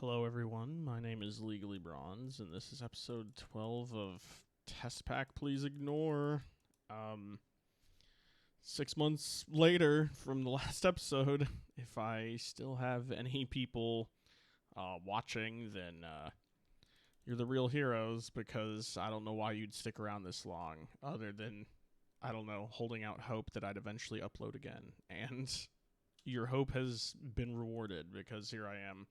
Hello, everyone. My name is Legally Bronze, and this is episode 12 of Test Pack Please Ignore. 6 months later from the last episode, if I still have any people watching, then you're the real heroes, because I don't know why you'd stick around this long, other than, I don't know, holding out hope that I'd eventually upload again. And your hope has been rewarded, because here I am.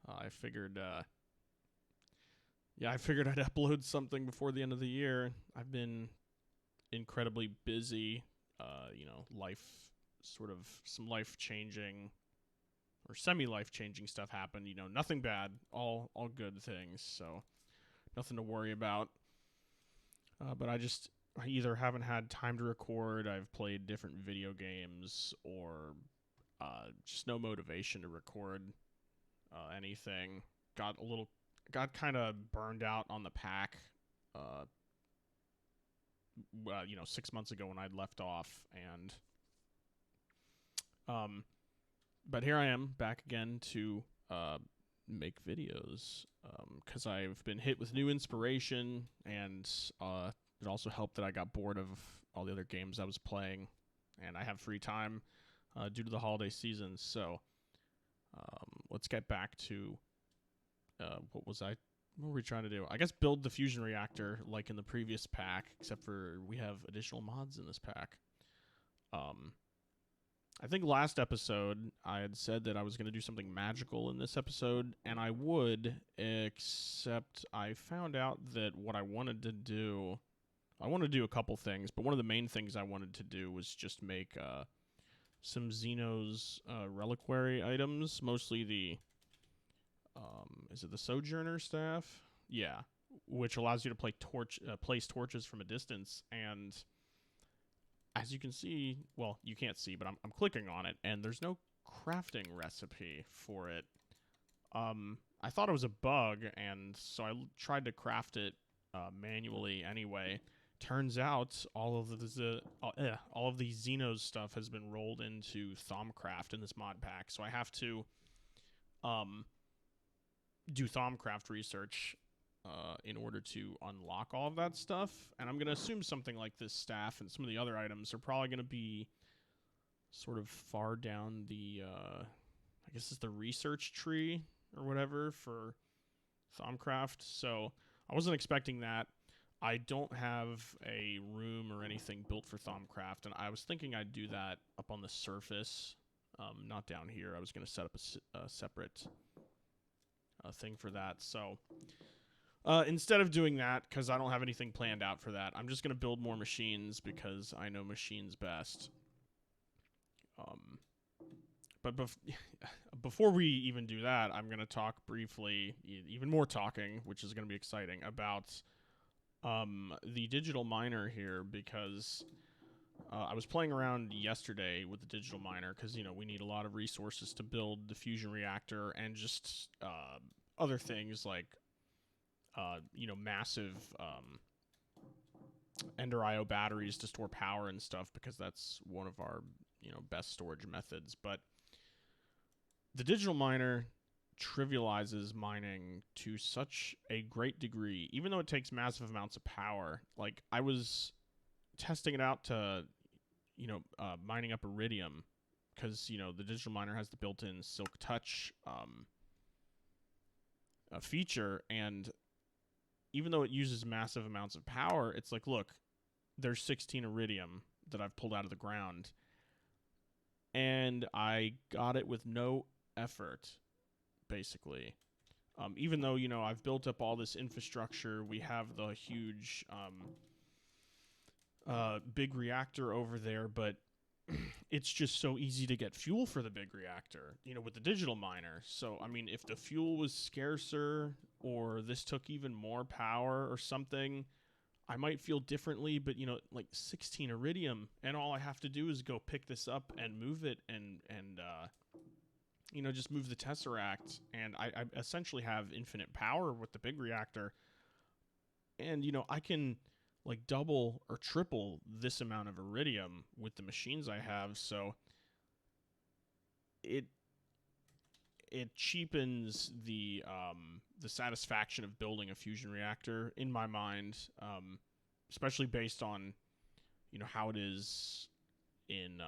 I figured I'd upload something before the end of the year. I've been incredibly busy. Some life-changing or semi-life-changing stuff happened. Nothing bad, all good things. So nothing to worry about. But I either haven't had time to record. I've played different video games, or just no motivation to record anything. Got kind of burned out on the pack 6 months ago when I'd left off, and but here I am back again to make videos, because I've been hit with new inspiration, and it also helped that I got bored of all the other games I was playing, and I have free time due to the holiday season. So let's get back to what were we trying to do? I guess build the fusion reactor like in the previous pack, except for we have additional mods in this pack. I think last episode I had said that I was going to do something magical in this episode, and I would, except I found out that what I wanted to do a couple things, but one of the main things I wanted to do was just make some Xenos reliquary items, mostly the is it the Sojourner staff? Yeah, which allows you to place torches from a distance. And as you can see, well, you can't see, but I'm clicking on it, and there's no crafting recipe for it. I thought it was a bug, and so I tried to craft it manually anyway. Turns out all of the Xenos stuff has been rolled into Thaumcraft in this mod pack, so I have to do Thaumcraft research in order to unlock all of that stuff. And I'm going to assume something like this staff and some of the other items are probably going to be sort of far down the, I guess it's the research tree or whatever for Thaumcraft. So I wasn't expecting that. I don't have a room or anything built for Thaumcraft, and I was thinking I'd do that up on the surface, not down here. I was going to set up a separate thing for that. So instead of doing that, because I don't have anything planned out for that, I'm just going to build more machines because I know machines best. But before we even do that, I'm going to talk briefly, even more talking, which is going to be exciting, about the digital miner here, because I was playing around yesterday with the digital miner because, we need a lot of resources to build the fusion reactor and just other things like, massive Ender IO batteries to store power and stuff, because that's one of our, best storage methods. But the digital miner trivializes mining to such a great degree, even though it takes massive amounts of power. Like, I was testing it out to, mining up iridium, because, the digital miner has the built-in Silk Touch feature, and even though it uses massive amounts of power, it's like, look, there's 16 iridium that I've pulled out of the ground, and I got it with no effort, basically. Even though, I've built up all this infrastructure, we have the huge big reactor over there, but it's just so easy to get fuel for the big reactor, with the digital miner. So, I mean, if the fuel was scarcer, or this took even more power or something, I might feel differently. But, like 16 iridium, and all I have to do is go pick this up and move it, and just move the Tesseract, and I essentially have infinite power with the big reactor. And, I can like double or triple this amount of iridium with the machines I have. So it it cheapens the satisfaction of building a fusion reactor in my mind, especially based on, you know, how it is in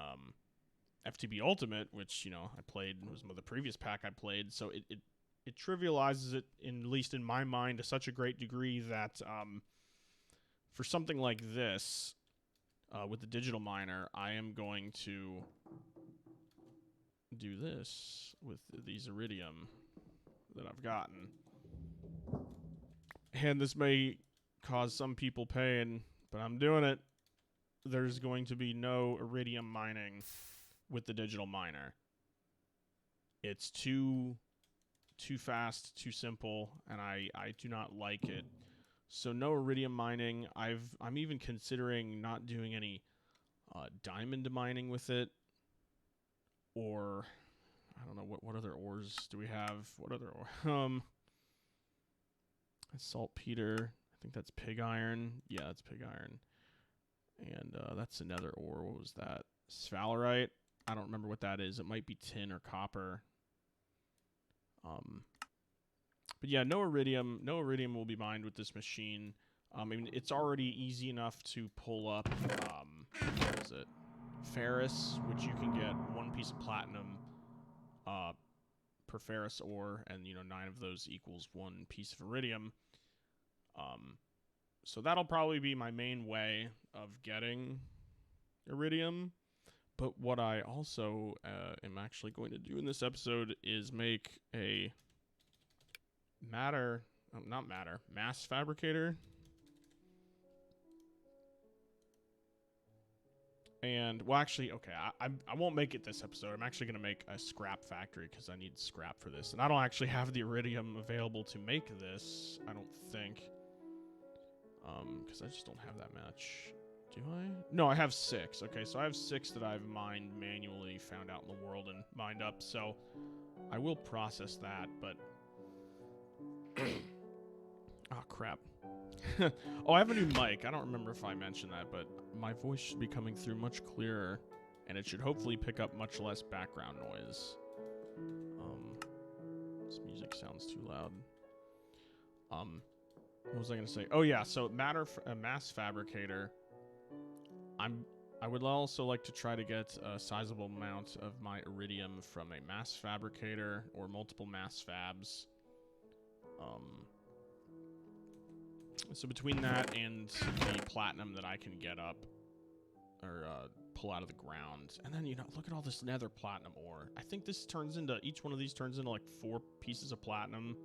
FTB Ultimate, which, you know, I played, was the previous pack I played, so it trivializes it, at least in my mind, to such a great degree that for something like this, with the digital miner, I am going to do this with these iridium that I've gotten. And this may cause some people pain, but I'm doing it. There's going to be no iridium mining with the digital miner. It's too fast, too simple, and I do not like it. So no iridium mining. I'm even considering not doing any diamond mining with it, or I don't know what other ores do we have? What other ore? Saltpeter. I think that's pig iron. Yeah, that's pig iron. And that's another ore. What was that? Sphalerite. I don't remember what that is. It might be tin or copper. But yeah, no iridium. No iridium will be mined with this machine. I mean, it's already easy enough to pull up. What is it? Ferrous, which you can get 1 piece of platinum per ferrous ore, and you know 9 of those equals 1 piece of iridium. So that'll probably be my main way of getting iridium. But what I also am actually going to do in this episode is make a mass fabricator. And, well, actually, okay, I won't make it this episode. I'm actually going to make a scrap factory because I need scrap for this. And I don't actually have the iridium available to make this, I don't think. Because I just don't have that much. Do I? No, I have 6. Okay, so I have 6 that I've mined manually, found out in the world, and mined up. So I will process that, but... oh, crap. Oh, I have a new mic. I don't remember if I mentioned that, but my voice should be coming through much clearer, and it should hopefully pick up much less background noise. This music sounds too loud. What was I gonna say? Oh yeah, so mass fabricator. I would also like to try to get a sizable amount of my iridium from a mass fabricator or multiple mass fabs. So between that and the platinum that I can get up or pull out of the ground, and then, you know, look at all this nether platinum ore. I think this turns into, each one of these turns into like 4 pieces of platinum.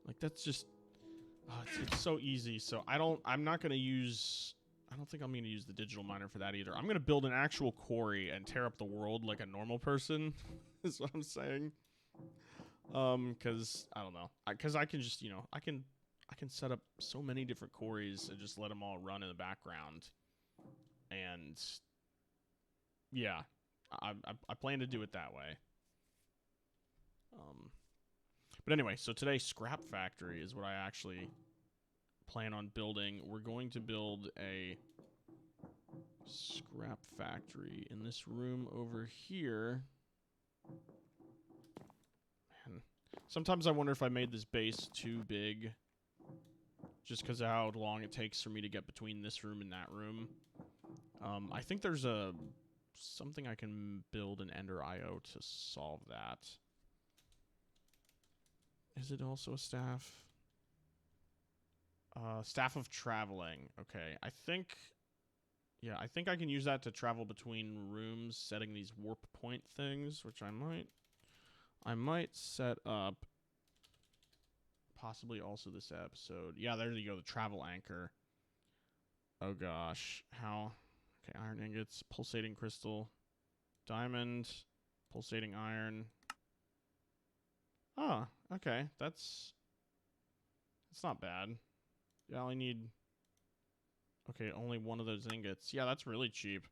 Like, that's just, it's so easy. So I'm not going to use, I don't think I'm going to use the digital miner for that either. I'm going to build an actual quarry and tear up the world like a normal person, is what I'm saying. Because, I don't know. Because I can just, you know, I can set up so many different quarries and just let them all run in the background. And, yeah, I plan to do it that way. But anyway, so today, Scrap Factory is what I actually plan on building. We're going to build a scrap factory in this room over here. Man, sometimes I wonder if I made this base too big, just because of how long it takes for me to get between this room and that room. I think there's something I can build in Ender IO to solve that. Is it also a staff? Staff of traveling. Okay, I think I can use that to travel between rooms, setting these warp point things, which I might set up. Possibly also this episode. Yeah, there you go, the travel anchor. Oh gosh, how? Okay, iron ingots, pulsating crystal, diamond, pulsating iron. Oh, okay, that's not bad. Yeah, I only need, okay, only 1 of those ingots. Yeah, that's really cheap.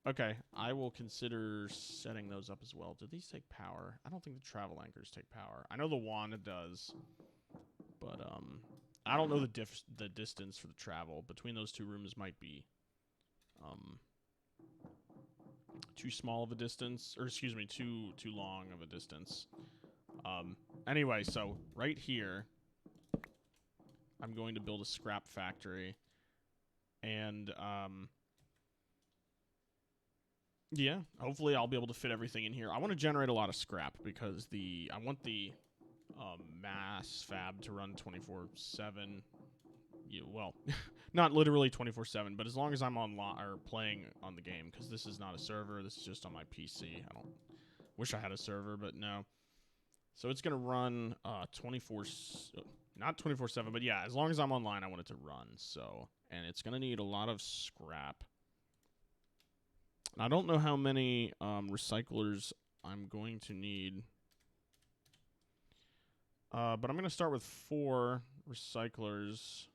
Okay, I will consider setting those up as well. Do these take power? I don't think the travel anchors take power. I know the wand does, but I don't know the distance for the travel between those 2 rooms. Might be too small of a distance, or excuse me, too long of a distance. Anyway, so right here, I'm going to build a scrap factory, and yeah, hopefully I'll be able to fit everything in here. I want to generate a lot of scrap because I want the mass fab to run 24/7. Yeah, well, not literally 24/7, but as long as I'm online or playing on the game, because this is not a server. This is just on my PC. I don't wish I had a server, but no. So it's gonna run 24, not 24/7, but yeah, as long as I'm online, I want it to run. So, and it's gonna need a lot of scrap. And I don't know how many recyclers I'm going to need. But I'm gonna start with 4 recyclers.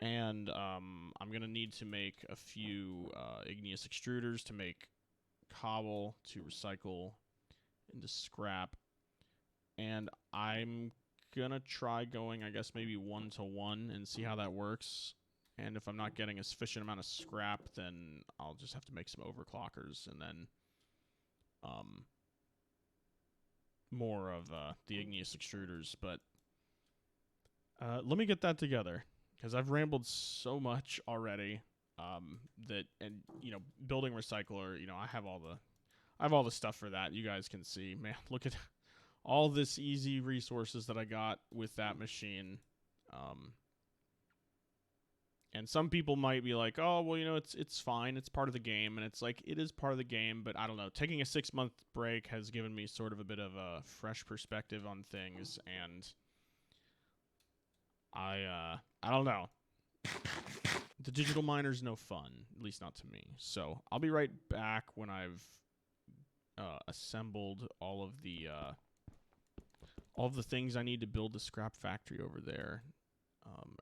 And I'm going to need to make a few igneous extruders to make cobble to recycle into scrap. And I'm going to try going, I guess, maybe 1-to-1 and see how that works. And if I'm not getting a sufficient amount of scrap, then I'll just have to make some overclockers and then more of the igneous extruders. But let me get that together. Because I've rambled so much already, that, and building recycler, I have all the stuff for that. You guys can see, man. Look at all this easy resources that I got with that machine. And some people might be like, oh, well, it's fine. It's part of the game, and it's like it is part of the game. But I don't know. Taking a 6-month break has given me sort of a bit of a fresh perspective on things, and I don't know. The digital miner's no fun, at least not to me. So I'll be right back when I've assembled all of the things I need to build the scrap factory over there.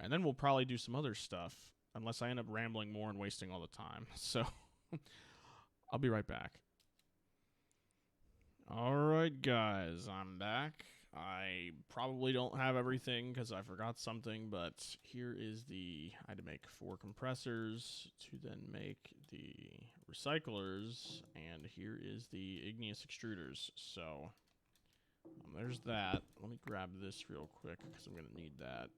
And then we'll probably do some other stuff, unless I end up rambling more and wasting all the time. So I'll be right back. All right, guys, I'm back. I probably don't have everything because I forgot something, but here is I had to make 4 compressors to then make the recyclers, and here is the igneous extruders. So there's that. Let me grab this real quick because I'm going to need that.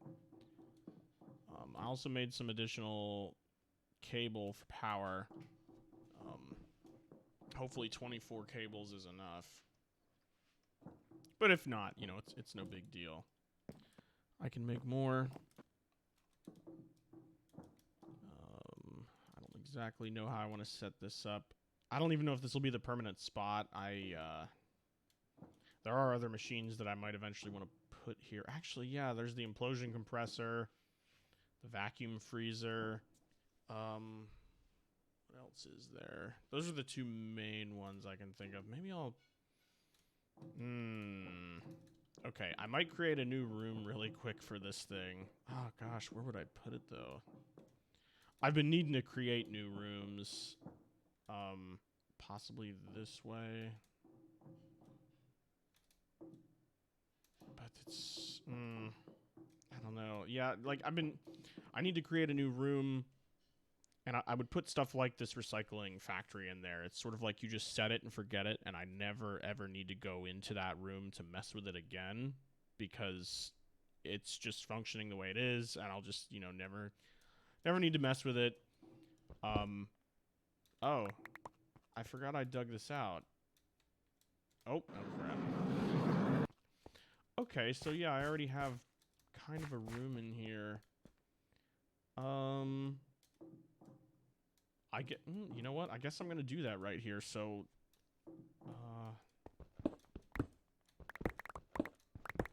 I also made some additional cable for power. Hopefully 24 cables is enough. But if not, it's no big deal. I can make more. I don't exactly know how I want to set this up. I don't even know if this will be the permanent spot. There are other machines that I might eventually want to put here. Actually, yeah, there's the implosion compressor, the vacuum freezer. What else is there? Those are the 2 main ones I can think of. Maybe I'll... Okay, I might create a new room really quick for this thing. Oh, gosh, where would I put it, though? I've been needing to create new rooms. Possibly this way. But it's... I don't know. Yeah, like, I need to create a new room, and I would put stuff like this recycling factory in there. It's sort of like you just set it and forget it, and I never, ever need to go into that room to mess with it again, because it's just functioning the way it is, and I'll just, never need to mess with it. Oh, I forgot I dug this out. Oh, crap. Okay, so yeah, I already have kind of a room in here. You know what? I guess I'm gonna do that right here. So,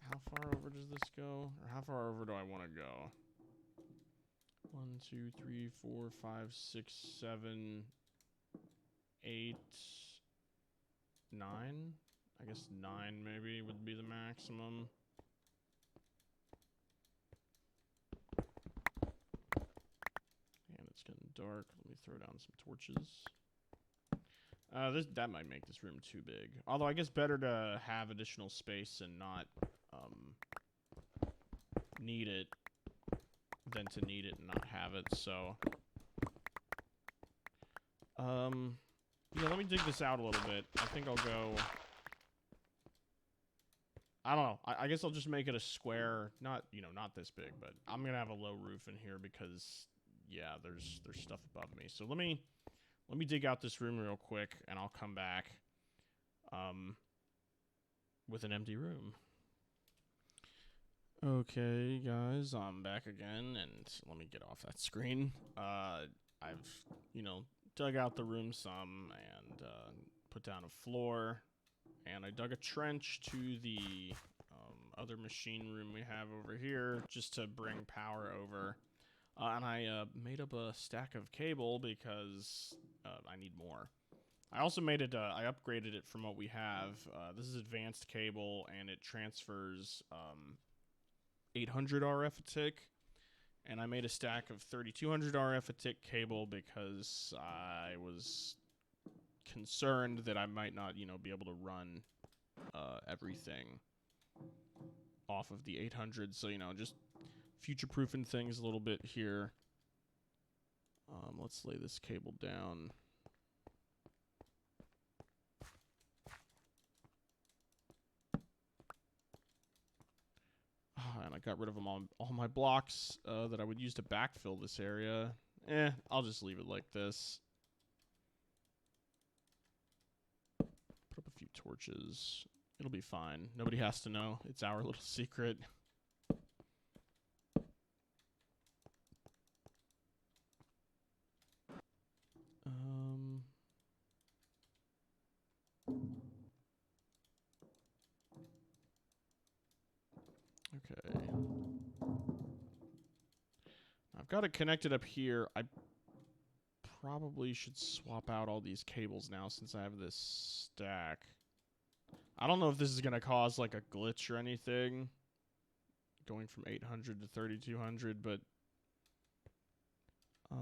how far over does this go? Or how far over do I want to go? 1, 2, 3, 4, 5, 6, 7, 8, 9. I guess 9 maybe would be the maximum. And it's getting dark. Let me throw down some torches. That might make this room too big. Although I guess better to have additional space and not need it than to need it and not have it. So Yeah, let me dig this out a little bit. I think I'll go... I don't know. I guess I'll just make it a square. Not, you know, not this big, but I'm going to have a low roof in here because, yeah, there's stuff above me. So let me dig out this room real quick, and I'll come back with an empty room. Okay, guys, I'm back again, and let me get off that screen. I've, you know, dug out the room some and put down a floor, and I dug a trench to the other machine room we have over here just to bring power over. And I made up a stack of cable because I need more. I also made it, I upgraded it from what we have. This is advanced cable, and it transfers 800 RF a tick. And I made a stack of 3200 RF a tick cable because I was concerned that I might not, you know, be able to run everything off of the 800. So, you know, just future-proofing things a little bit here. Let's lay this cable down. And I got rid of them all my blocks that I would use to backfill this area. I'll just leave it like this. Put up a few torches. It'll be fine. Nobody has to know. It's our little secret. Okay. I've got it connected up here. I probably should swap out all these cables now since I have this stack. I don't know if this is going to cause like a glitch or anything. Going from 800 to 3200, but...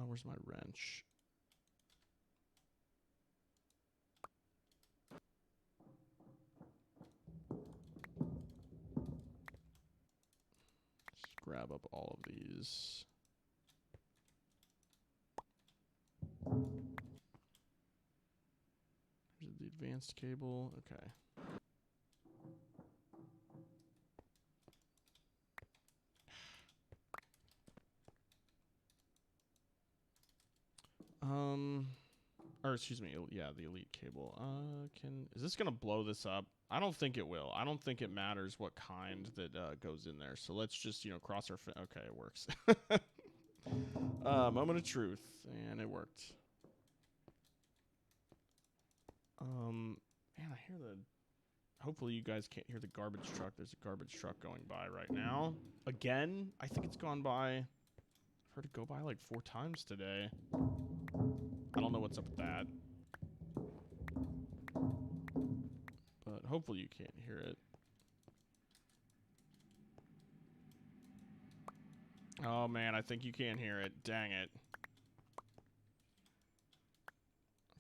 where's my wrench? Just grab up all of these. Here's the advanced cable. Okay. Or excuse me, yeah, the elite cable. Is this gonna blow this up? I don't think it will. I don't think it matters what kind that goes in there. So let's just, you know, cross our okay, it works. Moment of truth, and it worked. Man, I hear the... Hopefully you guys can't hear the garbage truck. There's a garbage truck going by right now. Again, I think it's gone by... I've heard it go by like 4 times today. I don't know what's up with that. But hopefully you can't hear it. Oh man, I think you can't hear it. Dang it.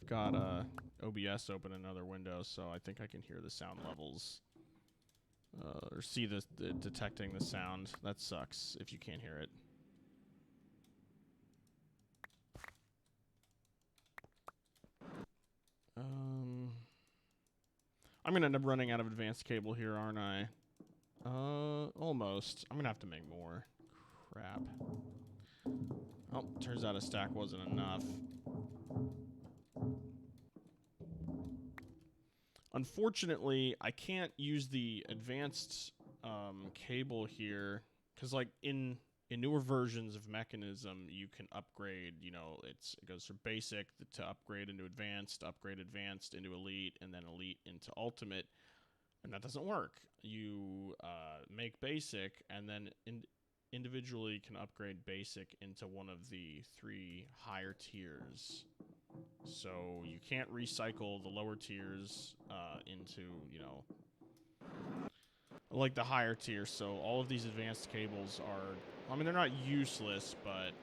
I've got OBS open in another window, so I think I can hear the sound levels. Or see the detecting the sound. That sucks if you can't hear it. I'm gonna end up running out of advanced cable here, aren't I? Almost. I'm gonna have to make more. Crap. Oh, turns out a stack wasn't enough. Unfortunately, I can't use the advanced cable here because, like, in newer versions of Mechanism, you can upgrade. You know, it goes from basic to upgrade into advanced into elite, and then elite into ultimate, and that doesn't work. You make basic, and then individually can upgrade basic into one of the 3 higher tiers. So you can't recycle the lower tiers into, you know, like the higher tiers. So all of these advanced cables are, I mean, they're not useless, but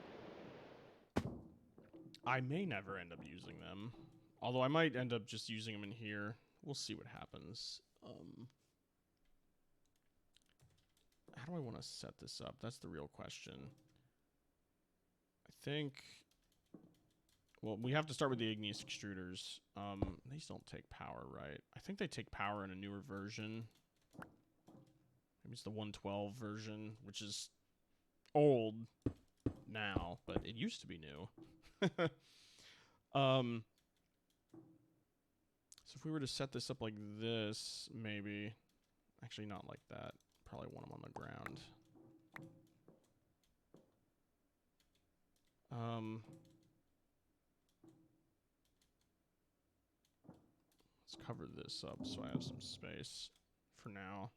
I may never end up using them. Although I might end up just using them in here. We'll see what happens. How do I want to set this up? That's the real question. I think Well, we have to start with the igneous extruders. These don't take power, right? I think they take power in a newer version. Maybe it's the 112 version, which is old now, but it used to be new. So if we were to set this up like this, maybe... Actually, not like that. Probably want them on the ground. Let's cover this up so I have some space for now.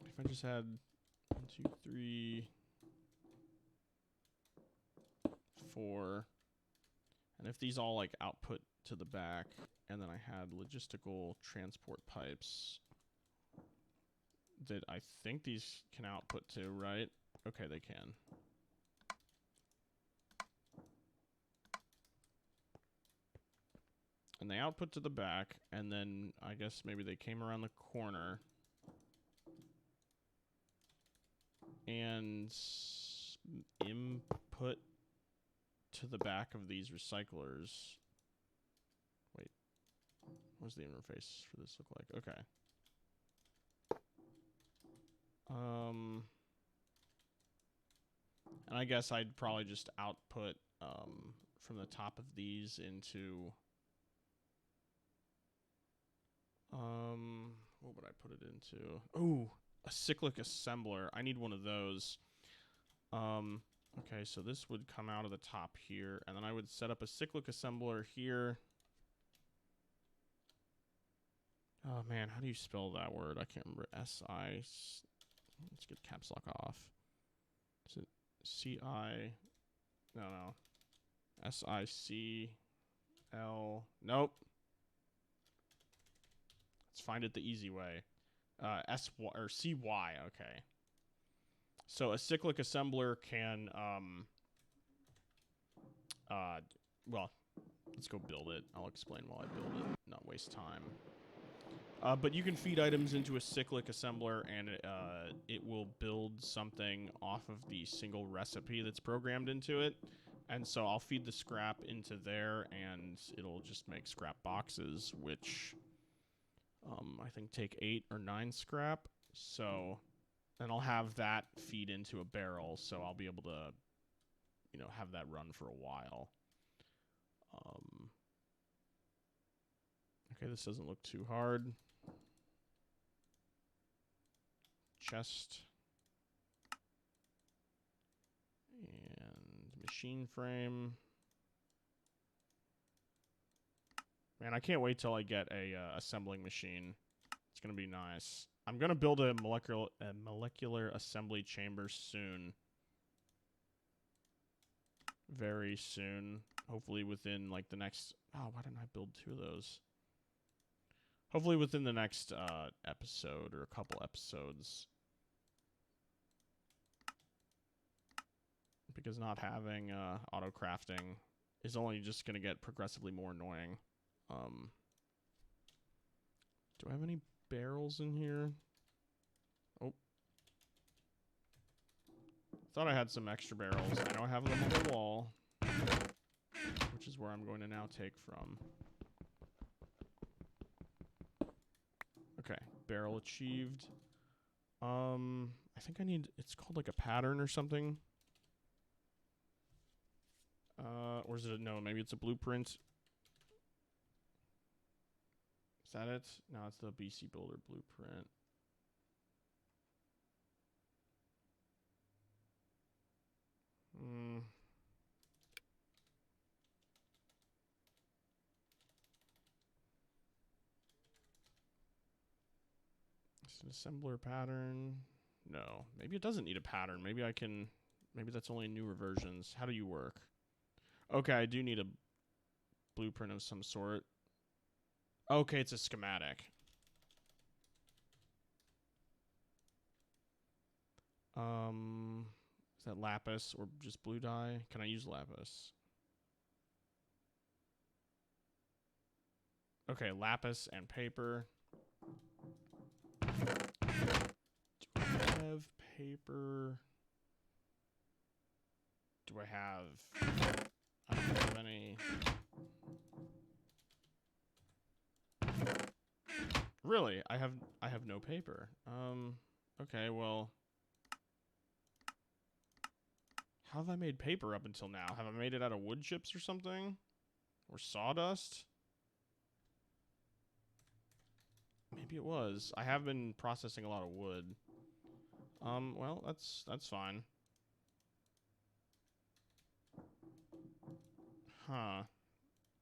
If I just had 1, 2, 3, 4, and if these all like output to the back, and then I had logistical transport pipes that I think these can output to, right? Okay, they can. And they output to the back, and then I guess maybe they came around the corner and input to the back of these recyclers. Wait, what does the interface for this look like? Okay. And I guess I'd probably just output from the top of these into what would I put it into? Oh, a cyclic assembler. I need one of those. Okay, so this would come out of the top here, and then I would set up a cyclic assembler here. Oh man, how do you spell that word? I can't remember. S-I. Let's get caps lock off. Is it C-I? No. S-I-C-L. Nope. Let's find it the easy way. S-Y or C-Y. Okay. So a cyclic assembler can, well, let's go build it. I'll explain while I build it, not waste time. But you can feed items into a cyclic assembler, and it will build something off of the single recipe that's programmed into it. And so I'll feed the scrap into there, and it'll just make scrap boxes, which I think take 8 or 9 scrap. So then I'll have that feed into a barrel, so I'll be able to, you know, have that run for a while. Okay, this doesn't look too hard. Chest. And machine frame. Man, I can't wait till I get a assembling machine. It's gonna be nice. I'm gonna build a molecular assembly chamber soon. Very soon. Hopefully within like the next... Oh, why didn't I build 2 of those? Hopefully within the next episode or a couple episodes. Because not having auto crafting is only just going to get progressively more annoying. Do I have any barrels in here? Oh. Thought I had some extra barrels. I know I have them on the wall, which is where I'm going to now take from. Okay, barrel achieved. I think I need... It's called like a pattern or something. Or is it... No, maybe it's a blueprint. Is that it? No, it's the BC Builder blueprint. It's an assembler pattern. No, maybe it doesn't need a pattern. Maybe I can... Maybe that's only in newer versions. How do you work? Okay, I do need a blueprint of some sort. Okay, it's a schematic. Is that lapis or just blue dye? Can I use lapis? Okay, lapis and paper. Do I have have paper? Do I have... I don't have any... Really? I have no paper. Okay, well... How have I made paper up until now? Have I made it out of wood chips or something? Or sawdust? Maybe it was. I have been processing a lot of wood. Well, that's fine. Huh.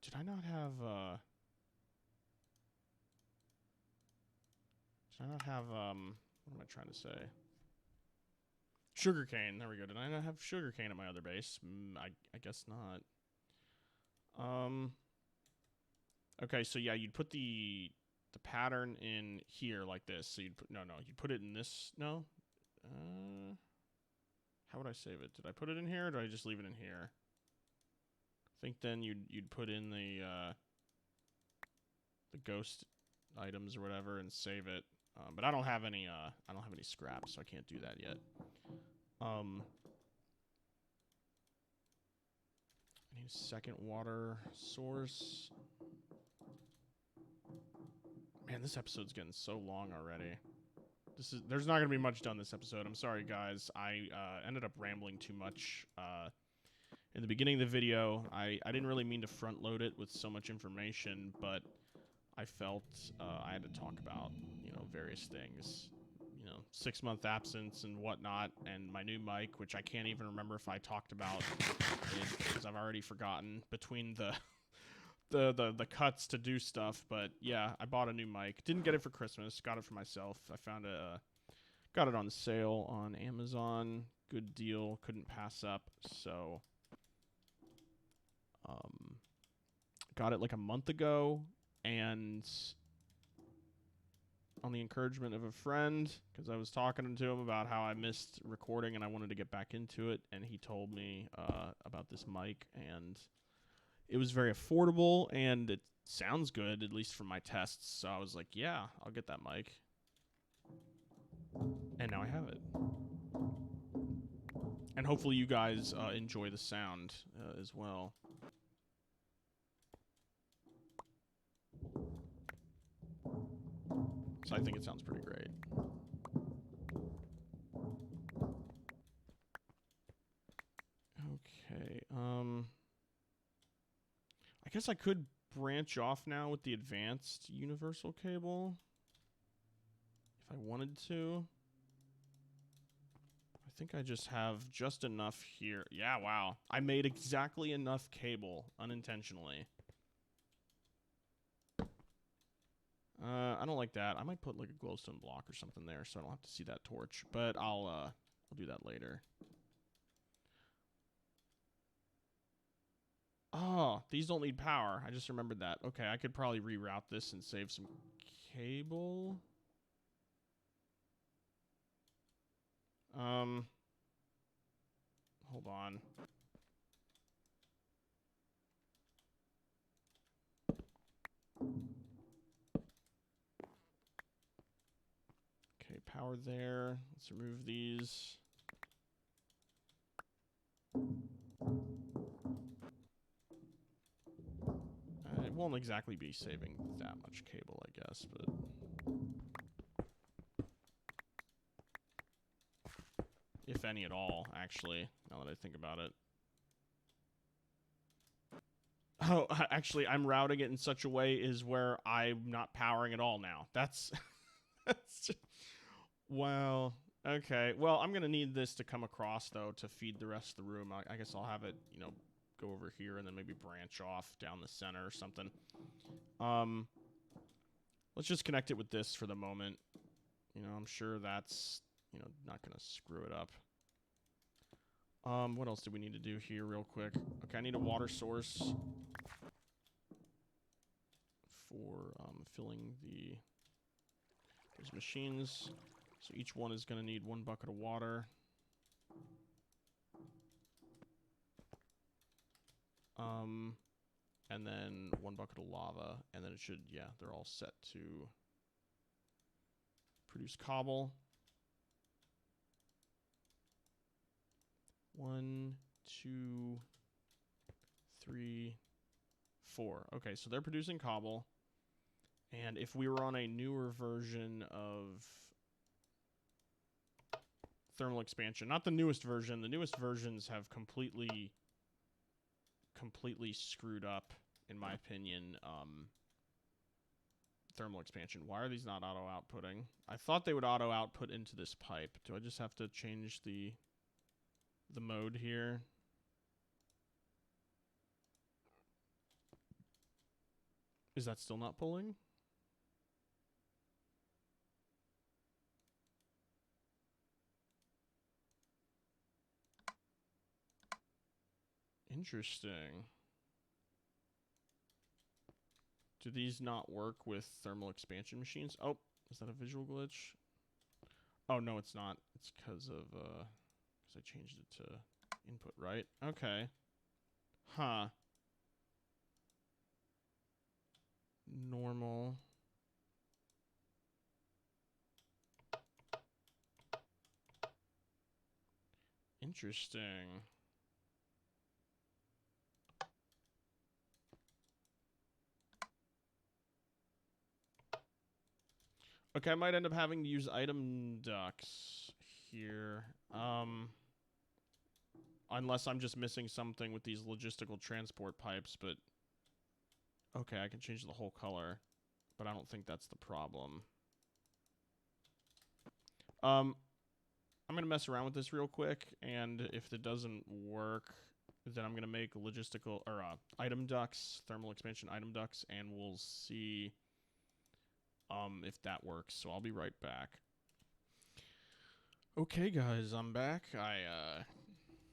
Did I not have, what am I trying to say? Sugarcane. There we go. Did I not have sugarcane at my other base? I guess not. Okay, so yeah, you'd put the pattern in here like this. So you'd put, you'd put it in this, no? How would I save it? Did I put it in here, or did I just leave it in here? I think then you'd put in the ghost items or whatever and save it. But I don't have any scraps, so I can't do that yet. I need a second water source. Man, this episode's getting so long already. There's not gonna be much done this episode. I'm sorry, guys. I ended up rambling too much in the beginning of the video. I didn't really mean to front load it with so much information, but I felt I had to talk about, various things. 6-month absence and whatnot, and my new mic, which I can't even remember if I talked about it, because I've already forgotten between the cuts to do stuff. But yeah, I bought a new mic. Didn't get it for Christmas. Got it for myself. I found got it on sale on Amazon. Good deal. Couldn't pass up. So, got it like a month ago, and on the encouragement of a friend, because I was talking to him about how I missed recording and I wanted to get back into it, and he told me about this mic, and it was very affordable, and it sounds good, at least from my tests. So I was like, yeah, I'll get that mic. And now I have it. And hopefully you guys enjoy the sound as well. So I think it sounds pretty great. Okay, I guess I could branch off now with the advanced universal cable if I wanted to. I think I just have just enough here. Yeah, wow. I made exactly enough cable unintentionally. I don't like that. I might put like a glowstone block or something there so I don't have to see that torch, but I'll do that later. Oh, these don't need power. I just remembered that. Okay, I could probably reroute this and save some cable. Hold on. Okay, power there. Let's remove these. It won't exactly be saving that much cable, I guess, but... if any at all, actually, now that I think about it. Oh, actually, I'm routing it in such a way is where I'm not powering at all now. That's... that's just, well, okay. Well, I'm going to need this to come across, though, to feed the rest of the room. I guess I'll have it, go over here and then maybe branch off down the center or something. Let's just connect it with this for the moment. I'm sure that's, not going to screw it up. What else do we need to do here real quick? Okay, I need a water source for filling those machines. So each one is going to need 1 bucket of water. And then 1 bucket of lava, and then it should, yeah, they're all set to produce cobble. 1, 2, 3, 4. Okay, so they're producing cobble. And if we were on a newer version of thermal expansion, not the newest version, the newest versions have completely screwed up, in my opinion, thermal expansion. Why are these not auto outputting? I thought they would auto output into this pipe. Do I just have to change the mode here? Is that still not pulling? Interesting. Do these not work with thermal expansion machines? Oh, is that a visual glitch? Oh, no, it's not. It's because I changed it to input, right? Okay. Huh. Normal. Interesting. Okay, I might end up having to use item ducts here. Unless I'm just missing something with these logistical transport pipes, but okay, I can change the whole color, but I don't think that's the problem. I'm gonna mess around with this real quick, and if it doesn't work, then I'm gonna make logistical or item ducts, thermal expansion item ducts, and we'll see if that works. So I'll be right back. Okay, guys, I'm back. I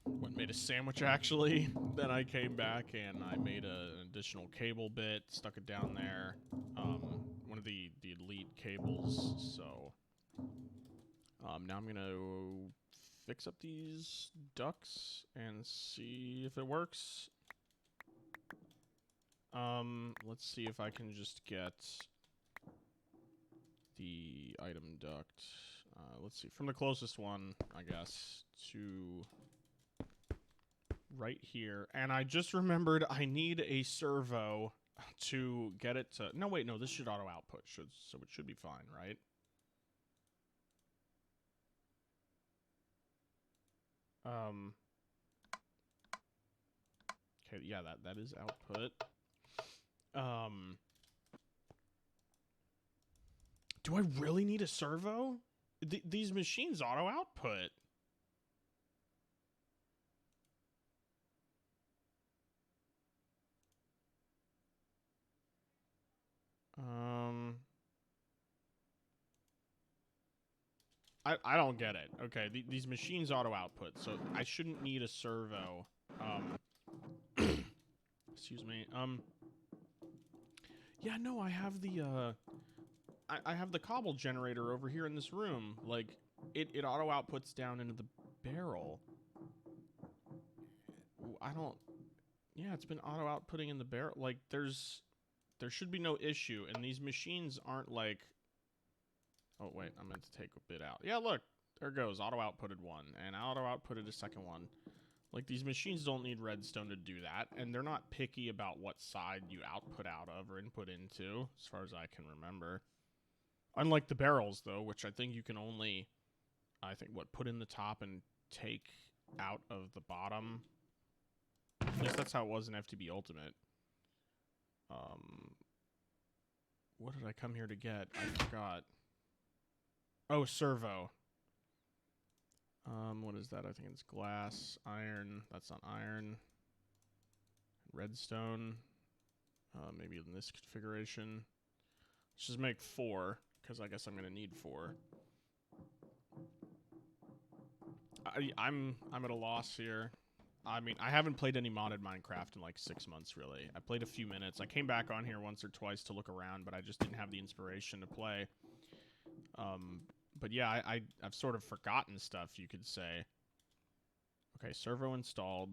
went and made a sandwich actually. Then I came back and I made an additional cable bit, stuck it down there. One of the elite cables. So now I'm gonna fix up these ducts and see if it works. Let's see if I can just get the item duct. Let's see, from the closest one, I guess, to right here. And I just remembered I need a servo to get it to... No, wait, no, this should auto output, so it should be fine, right? Okay, yeah, that is output. Do I really need a servo? These machines auto output. I don't get it. Okay, these machines auto output, so I shouldn't need a servo. Excuse me. Yeah, no, I have the I have the cobble generator over here in this room. Like, it auto outputs down into the barrel. I don't... Yeah, it's been auto outputting in the barrel. Like, there should be no issue, and these machines aren't like... Oh, wait, I meant to take a bit out. Yeah, look, there it goes. Auto outputted one, and auto outputted a second one. Like, these machines don't need redstone to do that, and they're not picky about what side you output out of or input into, as far as I can remember. Unlike the barrels, though, which I think you can only, put in the top and take out of the bottom. At least that's how it was in FTB Ultimate. What did I come here to get? I forgot. Oh, servo. What is that? I think it's glass, iron. That's not iron. Redstone. Maybe in this configuration. Let's just make 4, because I guess I'm gonna need 4. I'm at a loss here. I mean, I haven't played any modded Minecraft in like 6 months, really. I played a few minutes. I came back on here once or twice to look around, but I just didn't have the inspiration to play. But yeah, I've sort of forgotten stuff, you could say. Okay, servo installed.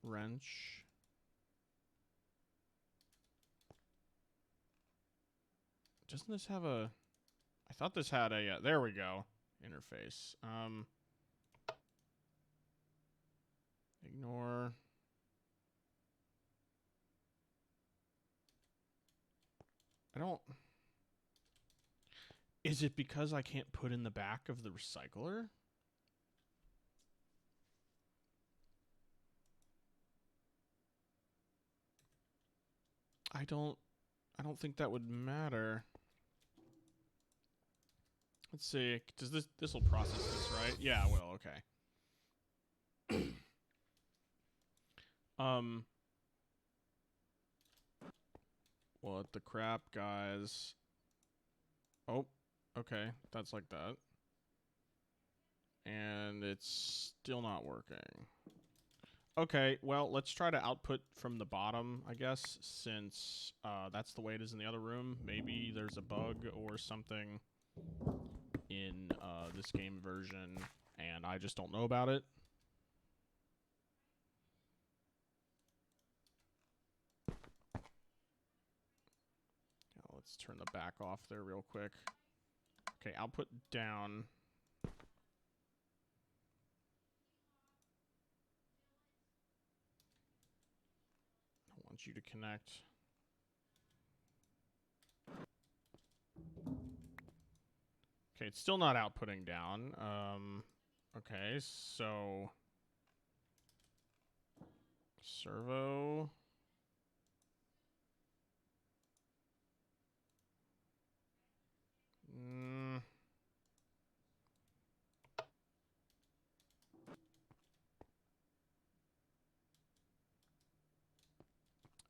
Wrench. Doesn't this have a... I thought this had a, there we go, interface. Ignore. I don't... Is it because I can't put in the back of the recycler? I don't think that would matter. Let's see. Does this will process this, right? Yeah, it will. Okay. What the crap, guys? Oh, okay. That's like that. And it's still not working. Okay, well, let's try to output from the bottom, I guess, since that's the way it is in the other room. Maybe there's a bug or something in this game version, and I just don't know about it. Now, let's turn the back off there real quick. Okay, output down. I want you to connect. Okay, it's still not outputting down. Okay, so servo.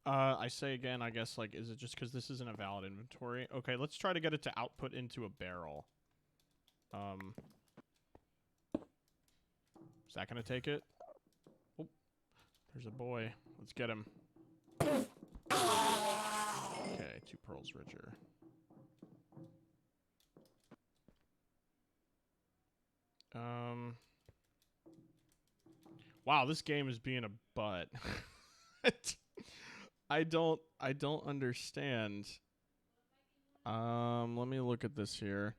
I say again, I guess, like, is it just because this isn't a valid inventory? Okay, let's try to get it to output into a barrel. Is that gonna take it? Oh, there's a boy. Let's get him. Okay, 2 pearls richer. Wow, this game is being a butt. I don't understand. Let me look at this here.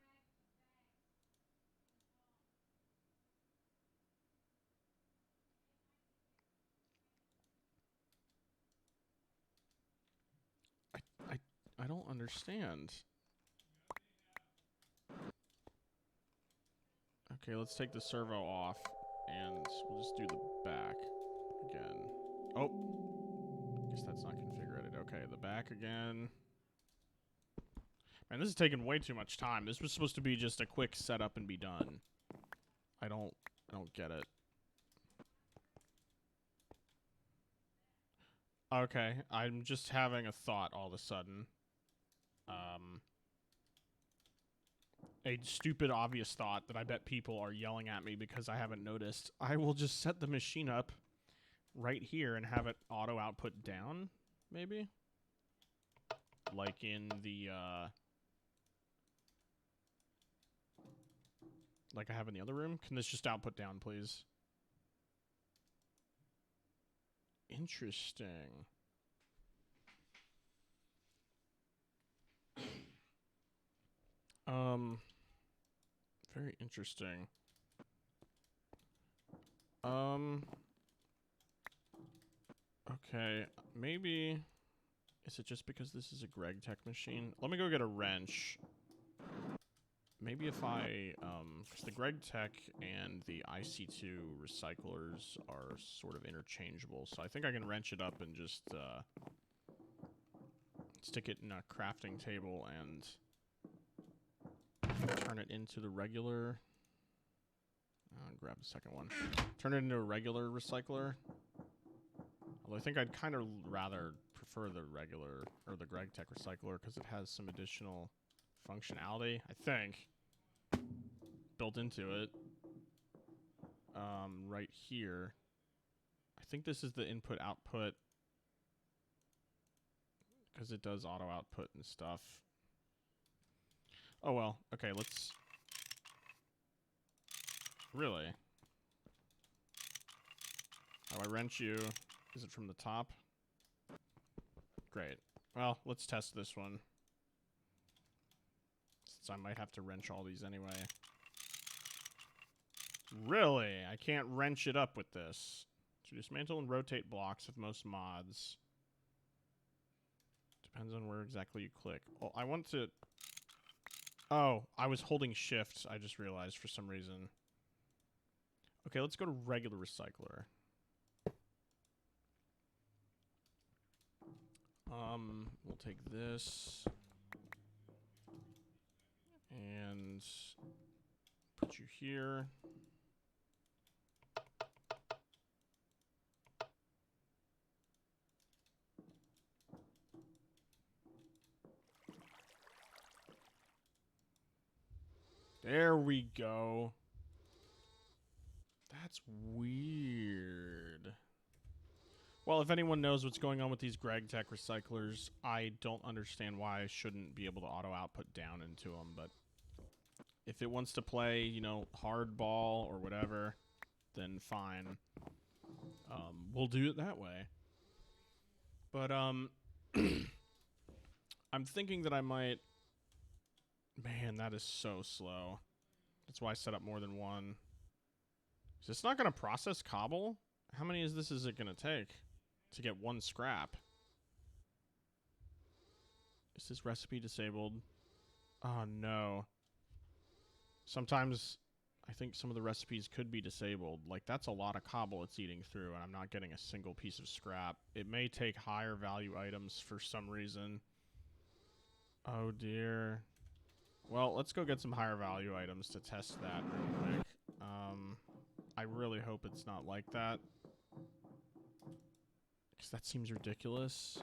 I don't understand. Okay, let's take the servo off, and we'll just do the back again. Oh, guess that's not configured. Okay, the back again. Man, this is taking way too much time. This was supposed to be just a quick setup and be done. I don't get it. Okay, I'm just having a thought all of a sudden. A stupid, obvious thought that I bet people are yelling at me because I haven't noticed. I will just set the machine up right here and have it auto output down, maybe? Like in the, like I have in the other room. Can this just output down, please? Interesting. Very interesting. Okay, maybe... Is it just because this is a GregTech machine? Let me go get a wrench. Maybe if I, because the GregTech and the IC2 recyclers are sort of interchangeable, so I think I can wrench it up and just, stick it in a crafting table and turn it into the regular... I'll grab the second one. Turn it into a regular recycler. Although I think I'd kind of rather prefer the regular, or the GregTech recycler, because it has some additional functionality, I think, built into it. Right here. I think this is the input-output, because it does auto-output and stuff. Oh well, okay, let's... Really? How do I wrench you? Is it from the top? Great. Well, let's test this one. shifts. I might have to wrench all these anyway. Really? I can't wrench it up with this. So dismantle and rotate blocks with most mods. Depends on where exactly you click. Well, I want to... Oh, I was holding shift, I just realized for some reason. Okay, let's go to regular recycler. We'll take this. And put you here. There we go. That's weird. Well, if anyone knows what's going on with these GregTech recyclers, I don't understand why I shouldn't be able to auto output down into them, but if it wants to play, you know, hardball or whatever, then fine. We'll do it that way. But, I'm thinking that I might... Man, that is so slow. That's why I set up more than one. Is this not going to process cobble? How many is it going to take to get one scrap? Is this recipe disabled? Oh, no. Sometimes I think some of the recipes could be disabled. Like, that's a lot of cobble it's eating through, and I'm not getting a single piece of scrap. It may take higher value items for some reason. Oh, dear. Well, let's go get some higher value items to test that real quick. I really hope it's not like that, because that seems ridiculous.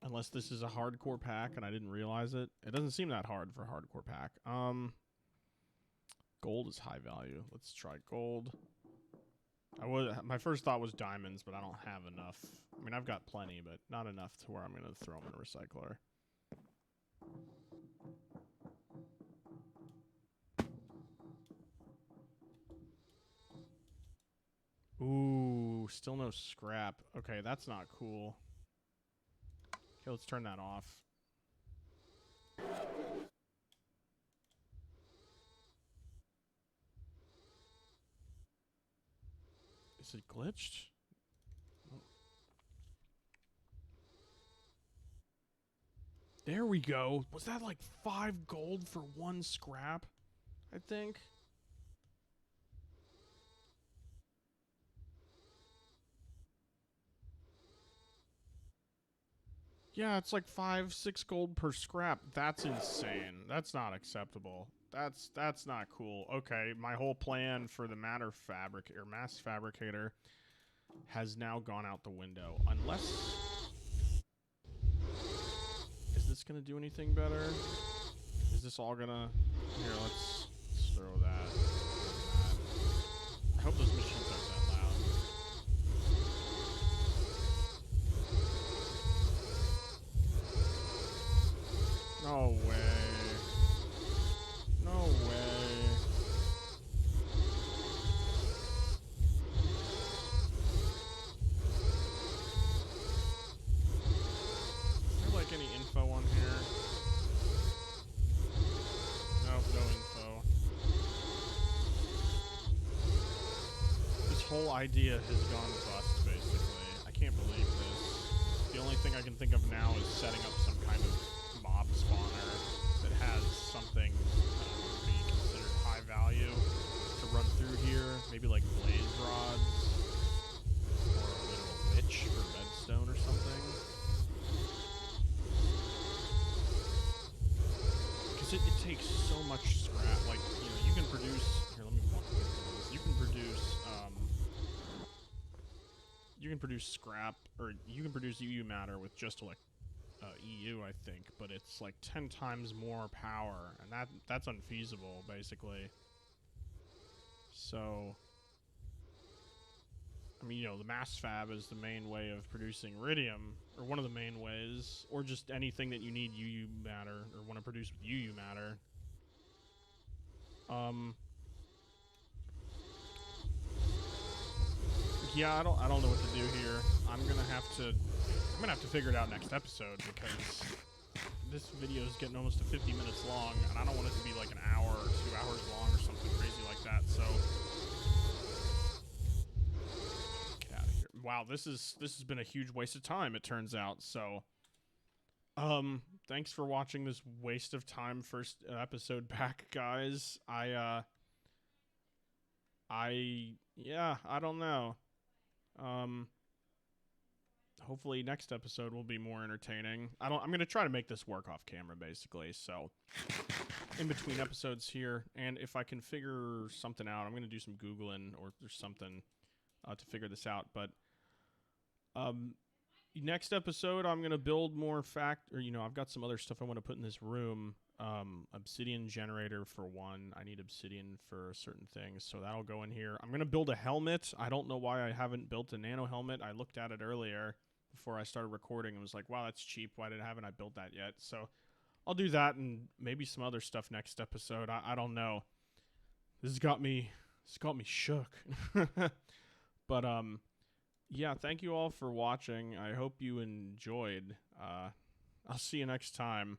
Unless this is a hardcore pack and I didn't realize it. It doesn't seem that hard for a hardcore pack. Gold is high value. Let's try gold. My first thought was diamonds, but I don't have enough. I mean, I've got plenty, but not enough to where I'm going to throw them in a recycler. Ooh, still no scrap. Okay, that's not cool. Okay, let's turn that off. Is it glitched? Oh. There we go. Was that like 5 gold for 1 scrap? I think. Yeah, it's like 5, 6 gold per scrap. That's insane. That's not acceptable. That's not cool. Okay, my whole plan for the mass fabricator has now gone out the window. Unless... Is this gonna do anything better? Is this all gonna... Here, let's throw that. I hope those machines aren't that loud. No way. No way. Is there like any info on here? Nope, no info. This whole idea has gone bust, basically. I can't believe this. The only thing I can think of now is setting up some kind of mob spawner that has something that would be considered high value to run through here. Maybe like blaze rods or a literal witch for redstone or something. Because it takes so much scrap. Like, you know, you can produce... Here, let me walk through this. You can produce scrap, or you can produce EU matter with just like EU, I think, but it's like 10 times more power, and that's unfeasible, basically. So, I mean, you know, the mass fab is the main way of producing iridium, or one of the main ways, or just anything that you need UU matter, or want to produce with UU matter. Yeah, I don't know what to do here. I'm gonna have to I'm gonna have to figure it out next episode because this video is getting almost to 50 minutes long, and I don't want it to be like an hour or 2 hours long or something crazy like that. So get out of here. Wow, this has been a huge waste of time, it turns out. So thanks for watching this waste of time first episode back, guys. I don't know. Hopefully next episode will be more entertaining. I'm going to try to make this work off camera, basically. So, in between episodes here, and if I can figure something out, I'm going to do some Googling or something to figure this out. But, next episode, I'm going to build more I've got some other stuff I want to put in this room. Obsidian generator for one. I need obsidian for certain things, so that'll go in here. I'm going to build a helmet. I don't know why I haven't built a nano helmet. I looked at it earlier before I started recording and was like, wow, that's cheap. Why haven't I built that yet? So I'll do that and maybe some other stuff next episode. I don't know. This has got me shook. But yeah, thank you all for watching. I hope you enjoyed. I'll see you next time.